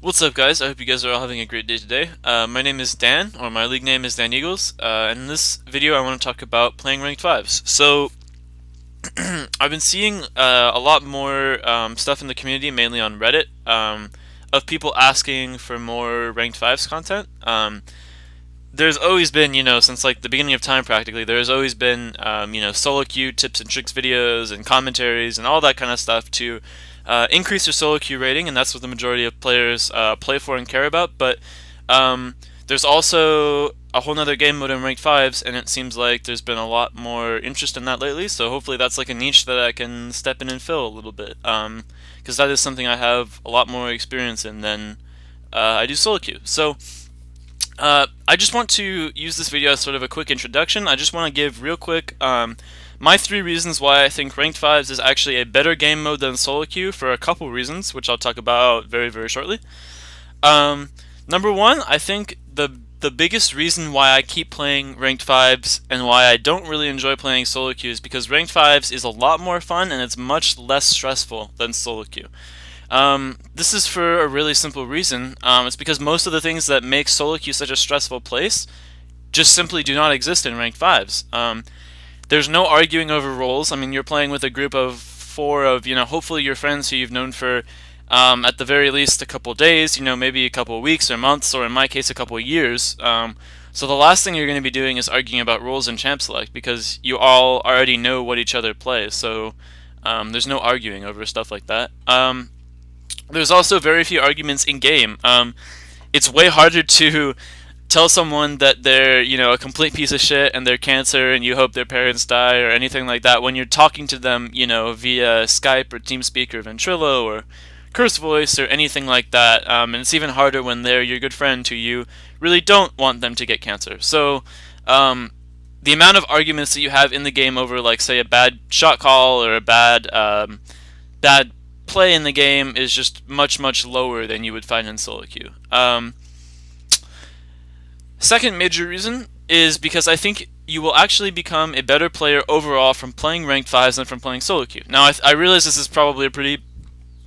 What's up, guys? I hope you guys are all having a great day today. My name is Dan, or my league name is Dan Eagles, and in this video I want to talk about playing ranked fives. So, I've been seeing a lot more stuff in the community, mainly on Reddit, of people asking for more ranked fives content. There's always been, since like the beginning of time practically, there's always been, solo queue tips and tricks videos and commentaries and all that kind of stuff to increase your solo queue rating, and that's what the majority of players play for and care about. But there's also a whole nother game mode in ranked fives, and it seems like there's been a lot more interest in that lately. So hopefully that's like a niche that I can step in and fill a little bit, because that is something I have a lot more experience in than I do solo queue. So. I just want to use this video as sort of a quick introduction. I just want to give real quick my 3 reasons why I think Ranked Fives is actually a better game mode than solo queue for a couple reasons, which I'll talk about very, very shortly. Um, Number one, I think the biggest reason why I keep playing Ranked Fives and why I don't really enjoy playing solo queue is because Ranked Fives is a lot more fun and it's much less stressful than solo queue. This is for a really simple reason. It's because most of the things that make solo queue such a stressful place just simply do not exist in ranked fives. There's no arguing over roles. I mean, you're playing with a group of 4 of, hopefully your friends who you've known for, at the very least, a couple days, maybe a couple weeks or months, or in my case, a couple years. So the last thing you're going to be doing is arguing about roles in champ select because you all already know what each other plays. So there's no arguing over stuff like that. There's also very few arguments in game. It's way harder to tell someone that they're, a complete piece of shit and they're cancer and you hope their parents die or anything like that when you're talking to them, via Skype or TeamSpeak or Ventrilo or Curse Voice or anything like that. And it's even harder when they're your good friend who you really don't want them to get cancer. So, the amount of arguments that you have in the game over, like, say, a bad shot call or a bad play in the game is just much, much lower than you would find in solo queue. Second major reason is because I think you will actually become a better player overall from playing ranked fives than from playing solo queue. Now, I realize this is probably a pretty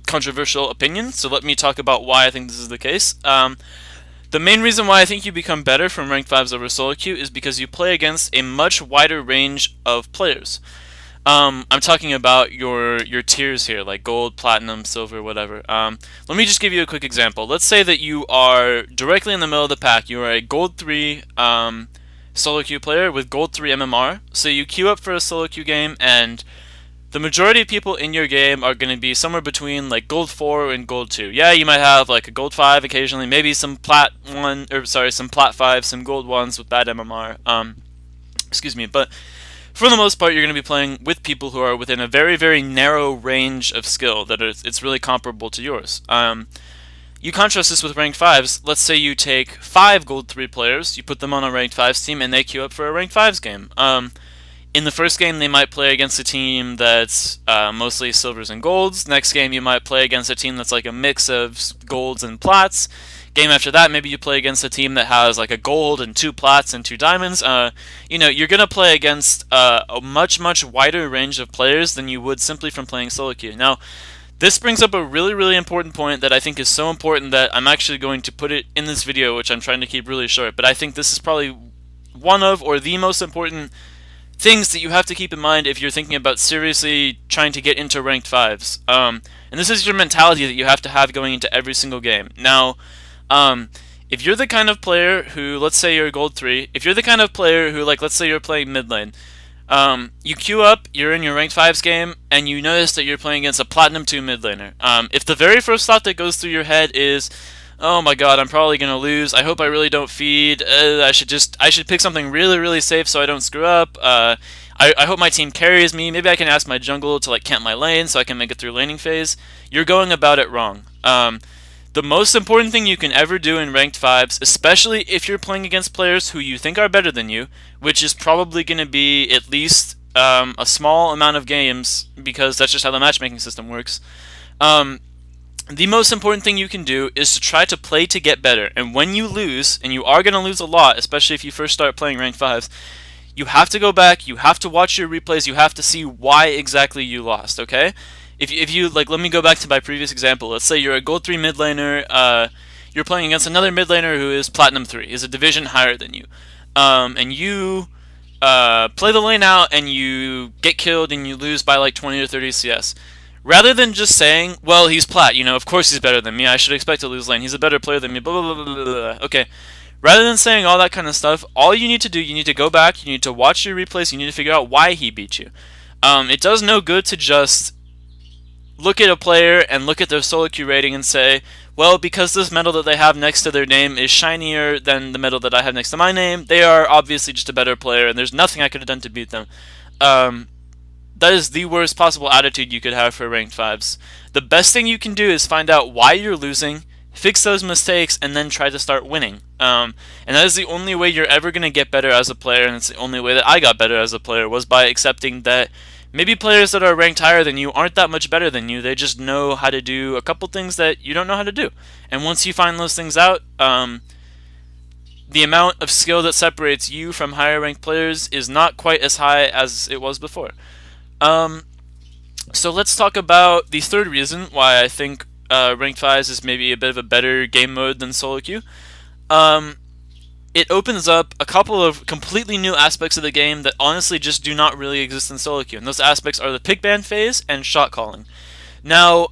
controversial opinion, so let me talk about why I think this is the case. The main reason why I think you become better from ranked fives over solo queue is because you play against a much wider range of players. I'm talking about your tiers here, like gold, platinum, silver, whatever. Let me just give you a quick example. Let's say that you are directly in the middle of the pack. You are a gold 3 solo queue player with gold 3 MMR. So you queue up for a solo queue game, and the majority of people in your game are going to be somewhere between like gold 4 and gold 2. Yeah, you might have like a gold 5 occasionally, maybe some plat 1, or sorry, some plat 5, some gold 1s with bad MMR. Excuse me, but for the most part, you're going to be playing with people who are within a very, very narrow range of skill that it's really comparable to yours. You contrast this with ranked fives. Let's say you take 5 gold 3 players, you put them on a ranked fives team, and they queue up for a ranked fives game. In the first game, they might play against a team that's mostly silvers and golds. Next game, you might play against a team that's like a mix of golds and plats. Game after that, maybe you play against a team that has like a gold and 2 plats and 2 diamonds. You're going to play against a much, much wider range of players than you would simply from playing solo queue. Now, this brings up a really, really important point that I think is so important that I'm actually going to put it in this video, which I'm trying to keep really short. But I think this is probably one of, or the most important things that you have to keep in mind if you're thinking about seriously trying to get into ranked fives. And this is your mentality that you have to have going into every single game. Now, if you're the kind of player who, let's say you're gold 3, if you're the kind of player who, like, let's say you're playing mid lane, you queue up, you're in your ranked 5s game, and you notice that you're playing against a platinum 2 mid laner. If the very first thought that goes through your head is, oh my god, I'm probably gonna lose, I hope I really don't feed, I should pick something really, really safe so I don't screw up, I hope my team carries me, maybe I can ask my jungle to like camp my lane so I can make it through laning phase, you're going about it wrong. The most important thing you can ever do in ranked fives, especially if you're playing against players who you think are better than you, which is probably going to be at least a small amount of games, because that's just how the matchmaking system works. The most important thing you can do is to try to play to get better. And when you lose, and you are going to lose a lot, especially if you first start playing ranked fives, you have to go back, you have to watch your replays, you have to see why exactly you lost, okay? If you like, let me go back to my previous example. Let's say you're a gold 3 mid laner, you're playing against another mid laner who is Platinum 3, is a division higher than you. And you play the lane out and you get killed and you lose by like 20 or 30 CS. Rather than just saying, well, he's Plat, you know, of course he's better than me, I should expect to lose lane, he's a better player than me, blah, blah, blah, blah, blah. Okay. Rather than saying all that kind of stuff, all you need to do, you need to go back, you need to watch your replays, you need to figure out why he beat you. It does no good to just look at a player and look at their solo queue rating and say, well, because this medal that they have next to their name is shinier than the medal that I have next to my name, they are obviously just a better player, and there's nothing I could have done to beat them. That is the worst possible attitude you could have for ranked 5s. The best thing you can do is find out why you're losing, fix those mistakes, and then try to start winning. And that is the only way you're ever going to get better as a player, and it's the only way that I got better as a player, was by accepting that maybe players that are ranked higher than you aren't that much better than you. They just know how to do a couple things that you don't know how to do. And once you find those things out, the amount of skill that separates you from higher ranked players is not quite as high as it was before. So let's talk about the third reason why I think ranked 5s is maybe a bit of a better game mode than solo queue. It opens up a couple of completely new aspects of the game that honestly just do not really exist in solo queue, and those aspects are the pick ban phase and shot calling. Now,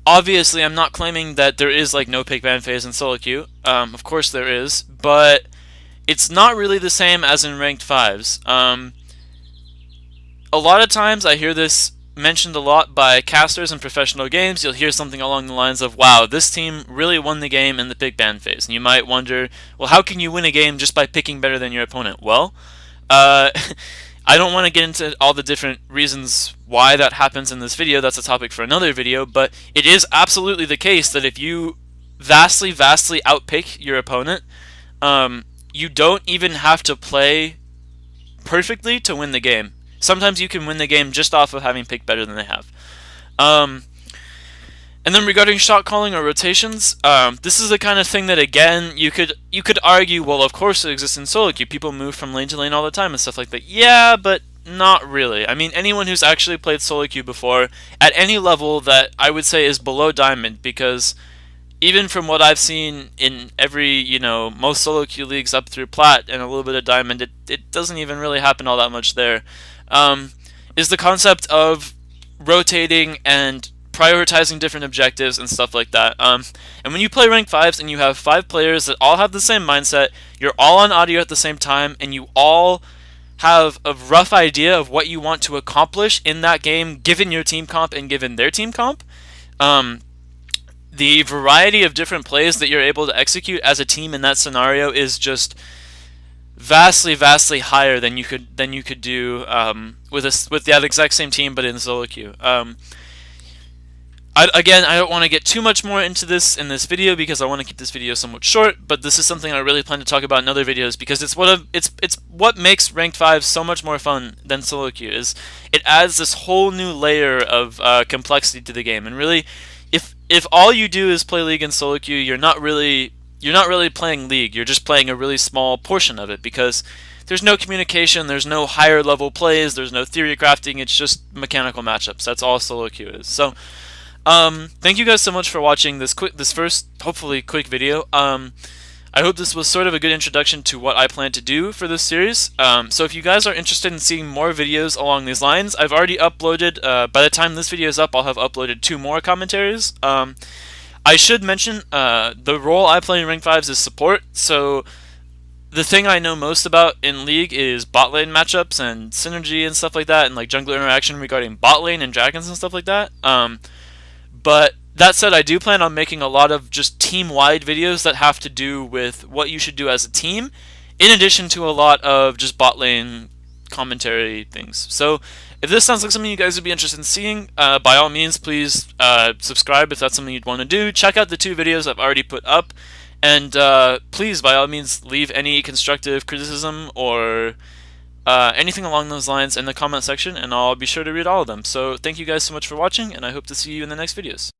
obviously I'm not claiming that there is like no pick ban phase in solo queue. Of course there is, but it's not really the same as in ranked 5s. A lot of times I hear this mentioned a lot by casters in professional games. You'll hear something along the lines of, wow, this team really won the game in the pick ban phase. And you might wonder, well, how can you win a game just by picking better than your opponent? Well, I don't want to get into all the different reasons why that happens in this video. That's a topic for another video. But it is absolutely the case that if you vastly outpick your opponent, you don't even have to play perfectly to win the game. Sometimes you can win the game just off of having picked better than they have. And then regarding shot calling or rotations, this is the kind of thing that, again, you could argue, well, of course it exists in solo queue. People move from lane to lane all the time and stuff like that. Yeah, but not really. I mean, anyone who's actually played solo queue before, at any level that I would say is below diamond, because even from what I've seen in every, most solo queue leagues up through plat and a little bit of diamond, it doesn't even really happen all that much there. Is the concept of rotating and prioritizing different objectives and stuff like that. And when you play ranked 5s and you have 5 players that all have the same mindset, you're all on audio at the same time, and you all have a rough idea of what you want to accomplish in that game, given your team comp and given their team comp, the variety of different plays that you're able to execute as a team in that scenario is just vastly higher than you could do with that exact same team, but in solo queue. Again, I don't want to get too much more into this in this video because I want to keep this video somewhat short. But this is something I really plan to talk about in other videos because it's what makes ranked 5 so much more fun than solo queue. Is it adds this whole new layer of complexity to the game, and really, if all you do is play League and solo queue, you're not really playing League. You're just playing a really small portion of it because there's no communication, there's no higher level plays, there's no theory crafting. It's just mechanical matchups. That's all solo queue is. So, thank you guys so much for watching this first, hopefully quick video. I hope this was sort of a good introduction to what I plan to do for this series. So if you guys are interested in seeing more videos along these lines, I've already uploaded, by the time this video is up, I'll have uploaded 2 more commentaries. I should mention, the role I play in Rank 5s is support, so the thing I know most about in League is bot lane matchups and synergy and stuff like that, and like jungler interaction regarding bot lane and dragons and stuff like that. But that said, I do plan on making a lot of just team-wide videos that have to do with what you should do as a team, in addition to a lot of just bot lane commentary things. So if this sounds like something you guys would be interested in seeing, by all means, please subscribe if that's something you'd want to do. Check out the 2 videos I've already put up, and please, by all means, leave any constructive criticism or anything along those lines in the comment section, and I'll be sure to read all of them. So thank you guys so much for watching, and I hope to see you in the next videos.